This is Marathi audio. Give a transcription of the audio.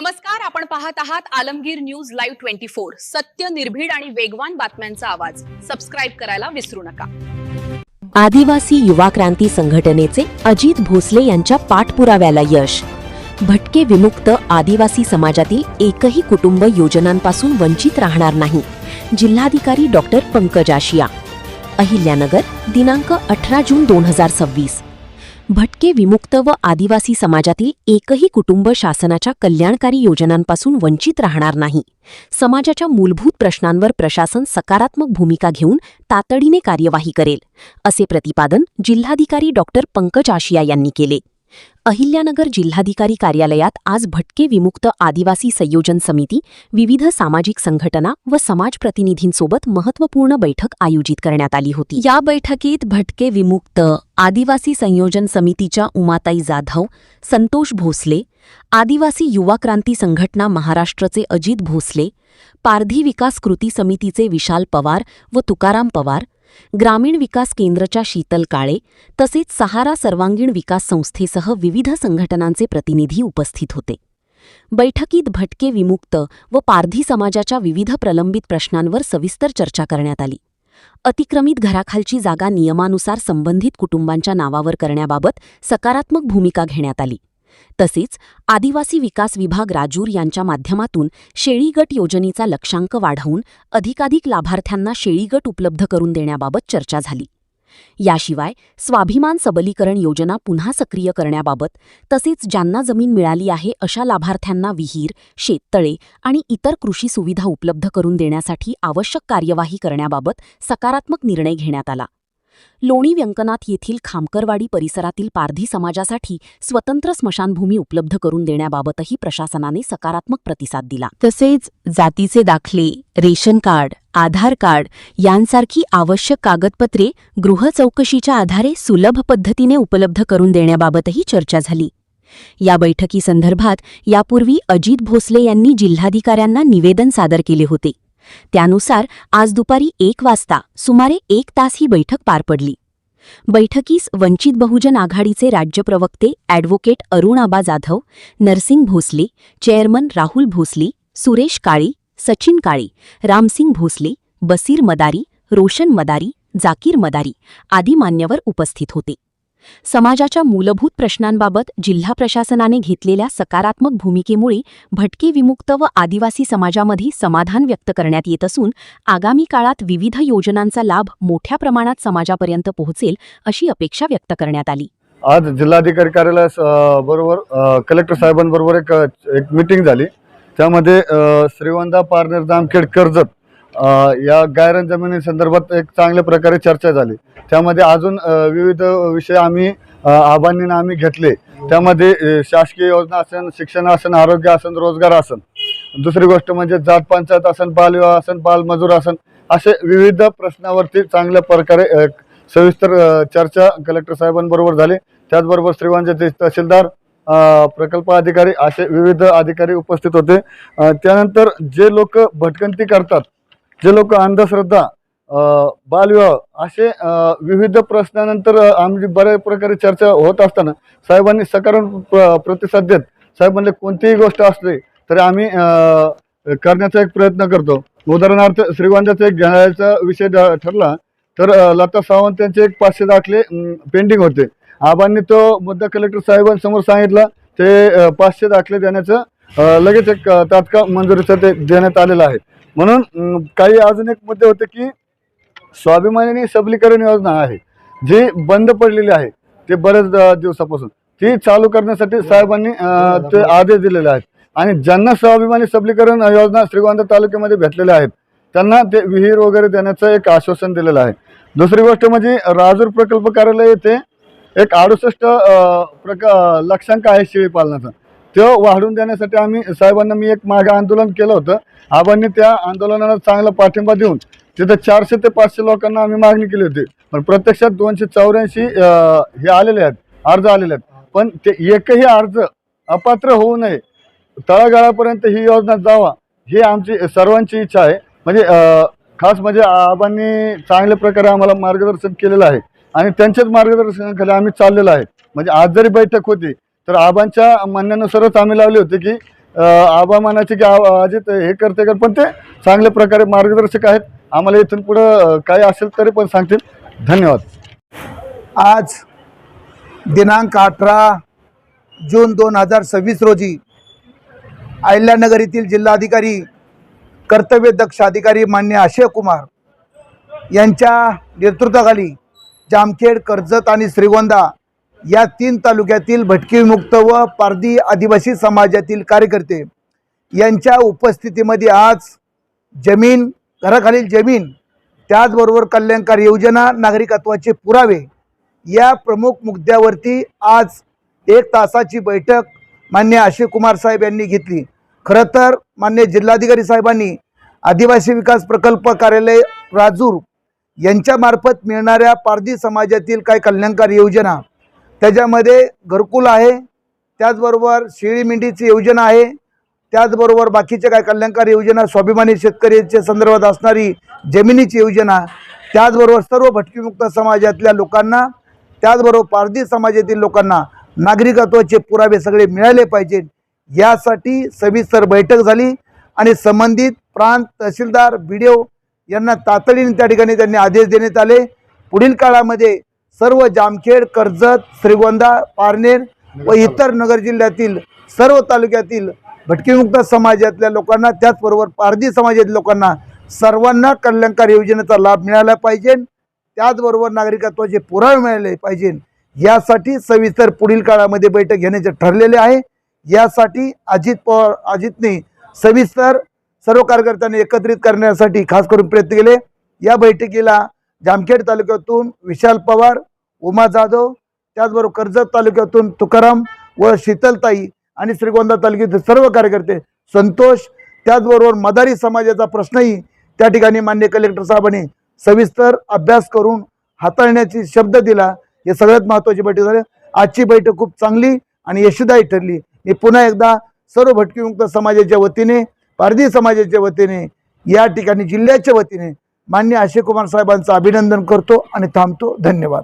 नमस्कार, आपण पाहत आहात आलमगीर न्यूज लाईव्ह 24। सत्य, निर्भीड आणि वेगवान बातम्यांचा आवाज। सबस्क्राइब करायला विसरू नका। आदिवासी युवा क्रांती संघटनेचे अजित भोसले यांच्या पाठपुराव्याला यश। भटके विमुक्त आदिवासी समाजातील एकही कुटुंब योजनांपासून वंचित राहणार नाही। जिल्हाधिकारी डॉक्टर पंकज आशिया, अहिल्यानगर, दिनांक 18 जून 2026। भटके विमुक्त व आदिवासी समाजातील एकही कुटुंब शासनाच्या कल्याणकारी योजनांपासून वंचित राहणार नाही। समाजाच्या मूलभूत प्रश्नांवर प्रशासन सकारात्मक भूमिका घेऊन तातडीने कार्यवाही करेल, असे प्रतिपादन जिल्हाधिकारी डॉक्टर पंकज आशिया यांनी केले। अहिल्यानगर जिल्हाधिकारी कार्यालयात आज भटके विमुक्त आदिवासी संयोजन समिती, विविध सामाजिक संघटना व समाज प्रतिनिधींसोबत महत्त्वपूर्ण बैठक आयोजित करण्यात आली होती। या बैठकीत भटके विमुक्त आदिवासी संयोजन समितीच्या उमाताई जाधव, संतोष भोसले, आदिवासी युवा क्रांती संघटना महाराष्ट्रचे अजित भोसले, पारधी विकास कृती समितीचे विशाल पवार व तुकाराम पवार, ग्रामीण विकास केंद्रच्या शीतल काळे तसेच सहारा सर्वांगीण विकास संस्थेसह विविध संघटनांचे प्रतिनिधी उपस्थित होते। बैठकीत भटके विमुक्त व पारधी समाजाच्या विविध प्रलंबित प्रश्नांवर सविस्तर चर्चा करण्यात आली। अतिक्रमित घराखालची जागा नियमानुसार संबंधित कुटुंबांच्या नावावर करण्याबाबत सकारात्मक भूमिका घेण्यात आली। तसेच आदिवासी विकास विभाग राजूर यांच्या माध्यमातून शेळी गट योजनेचा लक्ष्यांक वाढवून अधिकाधिक लाभार्थ्यांना शेळी गट उपलब्ध करून देण्याबाबत चर्चा झाली। याशिवाय स्वाभिमान सबलीकरण योजना पुन्हा सक्रिय करण्याबाबत तसेच ज्यांना जमीन मिळाली आहे अशा लाभार्थ्यांना विहीर, शेततळे आणि इतर कृषी सुविधा उपलब्ध करून देण्यासाठी आवश्यक कार्यवाही करण्याबाबत सकारात्मक निर्णय घेण्यात आला। लोणी व्यंकनाथ येथील खामकरवाडी परिसरातील पारधी समाजासाठी स्वतंत्र स्मशानभूमी उपलब्ध करून देण्याबाबतही प्रशासनाने सकारात्मक प्रतिसाद दिला। तसेच जातीचे दाखले, रेशन कार्ड, आधार कार्ड यांसारखी आवश्यक कागदपत्रे गृह चौकशीच्या आधारे सुलभ पद्धतीने उपलब्ध करून देण्याबाबतही चर्चा झाली। या बैठकीसंदर्भात यापूर्वी अजित भोसले यांनी जिल्हाधिकाऱ्यांना निवेदन सादर केले होते। त्यानुसार आज दुपारी 1 वाजता सुमारे 1 तास ही बैठक पार पडली। बैठकीस वंचित बहुजन आघाडीचे राज्य प्रवक्ते ॲडव्होकेट अरुणाबा जाधव, नरसिंग भोसले, चेअरमन राहुल भोसले, सुरेश काळे, सचिन काळे, रामसिंग भोसले, बसीर मदारी, रोशन मदारी, जाकीर मदारी आदी मान्यवर उपस्थित होते। समाजाच्या मूलभूत प्रश्नांबाबत जिल्हा प्रशासनाने घेतलेल्या सकारात्मक भूमिकेमुळे भटके विमुक्त व आदिवासी समाजामध्ये समाधान व्यक्त करण्यात येत असून आगामी काळात विविध योजनांचा लाभ मोठ्या प्रमाणात समाजापर्यंत पोहोचेल अशी अपेक्षा व्यक्त करण्यात आली। आज जिल्हाधिकारी कार्यालयाबरोबर कलेक्टर साहेबांबरोबर एक मीटिंग झाली। त्यामध्ये श्रीवंदा पारनेर जामखेड कर्जत या गायरान जमिनी संदर्भात एक चांगल्या प्रकारे चर्चा झाली। त्यामध्ये अजून विविध विषय आम्ही घेतले। त्यामध्ये शासकीय योजना असन, शिक्षण असन, आरोग्य असन, रोजगार असन, दुसरी गोष्ट म्हणजे जात पंचायत असन, बालविवाह असन, बालमजूर असन, असे विविध प्रश्नावरती चांगल्या प्रकारे सविस्तर चर्चा कलेक्टर साहेबांबरोबर झाली। त्याचबरोबर श्रीवंजाचे तहसीलदार, प्रकल्प अधिकारी असे विविध अधिकारी उपस्थित होते। त्यानंतर जे लोक भटकंती करतात, जे लोक अंधश्रद्धा, बालविवाह असे विविध प्रश्नानंतर आमची बऱ्याच प्रकारे चर्चा होत असताना साहेबांनी सकारात्मक प्रतिसाद देत साहेब म्हणले कोणतीही गोष्ट असली तरी आम्ही करण्याचा एक प्रयत्न करतो। उदाहरणार्थ श्रीगोंद्याचा एक घेण्याचा विषय ठरला तर लता सावंत यांचे एक 500 दाखले पेंडिंग होते। आबांनी तो मुद्दा कलेक्टर साहेबांसमोर सांगितला। ते 500 दाखले देण्याचं लगेच एक तात्काळ मंजुरीचं ते देण्यात आलेलं आहे। म्हणून काही अजून एक मुद्दे होते की स्वाभिमानी सबलीकरण योजना आहे जी बंद पडलेली आहे, ते बरेच दिवसापासून ती चालू करण्यासाठी साहेबांनी ते आदेश दिलेले आहेत। आणि ज्यांना स्वाभिमानी सबलीकरण योजना श्रीगोंदा तालुक्यामध्ये भेटलेल्या आहेत त्यांना ते विहीर वगैरे देण्याचं एक आश्वासन दिलेलं आहे। दुसरी गोष्ट म्हणजे राजूर प्रकल्प कार्यालय येथे एक 68 लक्षांक आहे शेळी पालनाचा, तो वाढवून देण्यासाठी आम्ही साहेबांना मी एक मागे आंदोलन केलं होतं। आबांनी त्या आंदोलनाला चांगला पाठिंबा देऊन तिथे 400 ते 500 लोकांना आम्ही मागणी केली होती, पण प्रत्यक्षात 284 हे आलेले आहेत, अर्ज आलेले आहेत। पण ते एकही अर्ज अपात्र होऊ नये, तळागाळापर्यंत ही योजना जावा ही आमची सर्वांची इच्छा आहे। म्हणजे खास म्हणजे आबांनी चांगल्या प्रकारे आम्हाला मार्गदर्शन केलेलं आहे आणि त्यांच्याच मार्गदर्शनाखाली आम्ही चाललेलो आहे। म्हणजे आज जरी बैठक होती तर आबांच्या म्हणण्यानुसारच आम्ही लावली होती की आबा मानाचे की अजित हे करते पण ते चांगल्या प्रकारे मार्गदर्शक आहेत. आम्हाला इथून पुढं काही असेल तरी पण सांगतील. धन्यवाद. आज दिनांक 18 जून 2026 रोजी अहिल्यानगर येथील जिल्हाधिकारी कर्तव्यदक्ष अधिकारी मान्य अक्षय कुमार यांच्या नेतृत्वाखाली जामखेड, कर्जत आणि श्रीगोंदा या 3 तालुक्यातील भटके विमुक्त व पारधी आदिवासी समाजातील कार्यकर्ते यांच्या उपस्थितीमध्ये आज जमीन, घराखालील जमीन, त्याचबरोबर कल्याणकारी योजना, नागरिकत्वाचे पुरावे या प्रमुख मुद्द्यावरती आज 1 तासाची बैठक मान्य अक्षय कुमार साहेब यांनी घेतली. खरं तर मान्य जिल्हाधिकारी साहेबांनी आदिवासी विकास प्रकल्प कार्यालय राजूर यांच्यामार्फत मिळणाऱ्या पारधी समाजातील काही कल्याणकारी योजना, त्याच्यामध्ये घरकुल आहे, त्याचबरोबर शेळी मेंढीची योजना आहे, त्याचबरोबर बाकीच्या काही कल्याणकारी योजना, स्वाभिमानी शेतकऱ्यांच्या संदर्भात असणारी जमिनीची योजना, त्याचबरोबर सर्व भटकीमुक्त समाजातल्या लोकांना, त्याचबरोबर पारधी समाजातील लोकांना नागरिकत्वाचे पुरावे सगळे मिळाले पाहिजेत यासाठी सविस्तर बैठक झाली आणि संबंधित प्रांत तहसीलदार BDO यांना तातडीने त्या ठिकाणी त्यांनी आदेश देण्यात आले. पुढील काळामध्ये सर्व जामखेड, कर्जत, श्रीगोंदा, पारनेर व इतर नगर जिल्ह्यातील सर्व तालुक्यातील भटकीमुक्त समाजातल्या लोकांना, त्याचबरोबर पारधी समाजातील लोकांना सर्वांना कल्याणकारी योजनेचा लाभ मिळाला पाहिजे, त्याचबरोबर नागरिकत्वाचे पुरावे मिळाले पाहिजे यासाठी सविस्तर पुढील काळामध्ये बैठक घेण्याचे ठरलेले आहे. यासाठी अजितने सविस्तर सर्व कार्यकर्त्यांनी एकत्रित करण्यासाठी खास करून प्रयत्न केले. या बैठकीला जामखेड तालुक्यातून विशाल पवार, उमा जाधव, त्याचबरोबर कर्जत तालुक्यातून तुकाराम व शीतलताई आणि श्रीगोंदा तालुक्यातील सर्व कार्यकर्ते, संतोष, त्याचबरोबर मदारी समाजाचा प्रश्नही त्या ठिकाणी मान्य कलेक्टर साहेबांनी सविस्तर अभ्यास करून हाताळण्याची शब्द दिला. हे सगळ्यात महत्त्वाची बैठक झाली. आजची बैठक खूप चांगली आणि यशदायी ठरली. मी पुन्हा एकदा सर्व भटकीमुक्त समाजाच्या वतीने, पारधी समाजाच्या वतीने, या ठिकाणी जिल्ह्याच्या वतीने मान्य अक्षय कुमार साहेबांचं अभिनंदन करतो आणि थांबतो. धन्यवाद.